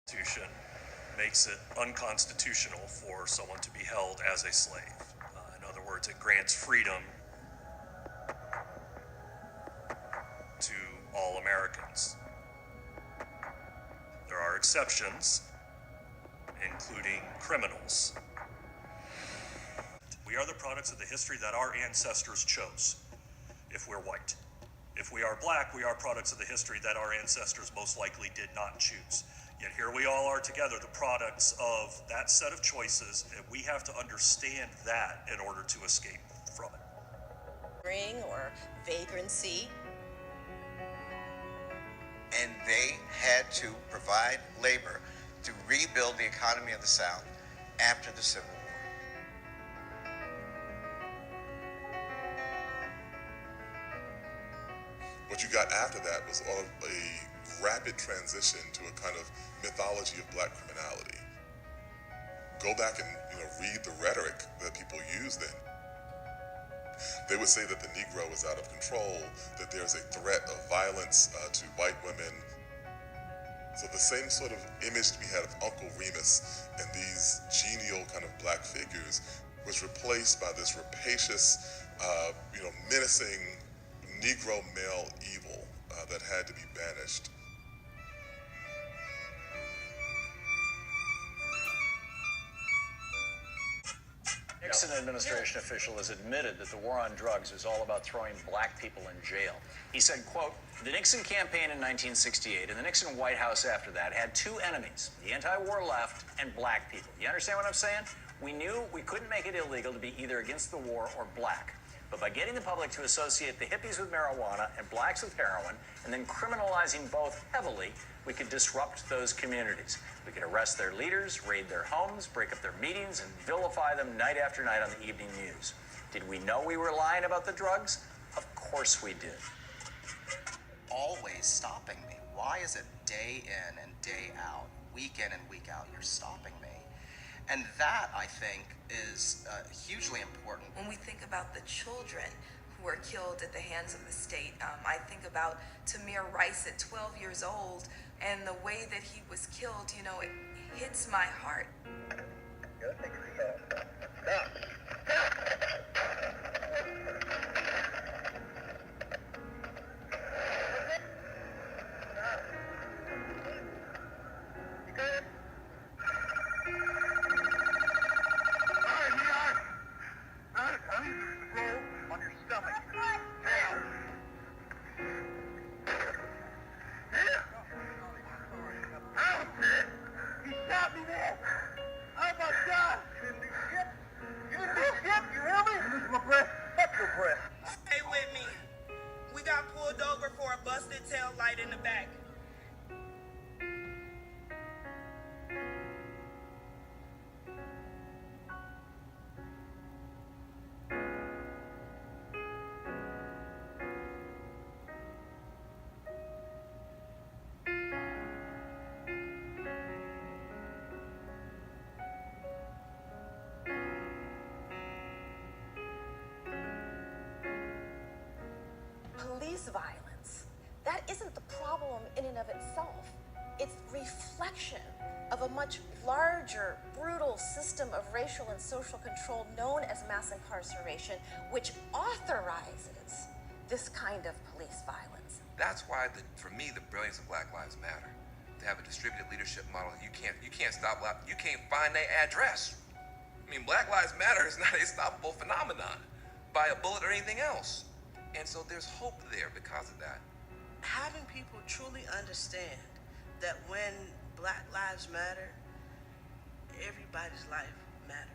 Constitution makes it unconstitutional for someone to be held as a slave. In other words, it grants freedom to all Americans. There are exceptions, including criminals. We are the products of the history that our ancestors chose, if we're white. If we are black, we are products of the history that our ancestors most likely did not choose. Yet here we all are together, the products of that set of choices, and we have to understand that in order to escape from it. Ring or vagrancy. And they had to provide labor to rebuild the economy of the South after the Civil War. What you got after that was a rapid transition to a kind of mythology of black criminality. Go back and read the rhetoric that people used then. They would say that the Negro is out of control, that there's a threat of violence to white women. So the same sort of image we had of Uncle Remus and these genial kind of black figures was replaced by this rapacious, menacing Negro male evil that had to be banished. Nixon administration official has admitted that the war on drugs is all about throwing black people in jail. He said, quote, "The Nixon campaign in 1968 and the Nixon White House after that had two enemies, the anti-war left and black people." You understand what I'm saying? We knew we couldn't make it illegal to be either against the war or black. But by getting the public to associate the hippies with marijuana and blacks with heroin, and then criminalizing both heavily, we could disrupt those communities. We could arrest their leaders, raid their homes, break up their meetings, and vilify them night after night on the evening news. Did we know we were lying about the drugs? Of course we did. Always stopping me. Why is it day in and day out, week in and week out, you're stopping me? And that, I think, is hugely important. When we think about the children who were killed at the hands of the state, I think about Tamir Rice at 12 years old, and the way that he was killed, it hits my heart. Stay with me. We got pulled over for a busted tail light in the back. Police violence, that isn't the problem in and of itself. It's reflection of a much larger, brutal system of racial and social control known as mass incarceration, which authorizes this kind of police violence. That's why, for me, the brilliance of Black Lives Matter. To have a distributed leadership model, you can't stop. You can't find their address. I mean, Black Lives Matter is not a stoppable phenomenon by a bullet or anything else. And so there's hope there because of that. Having people truly understand that when Black Lives Matter, everybody's life matters.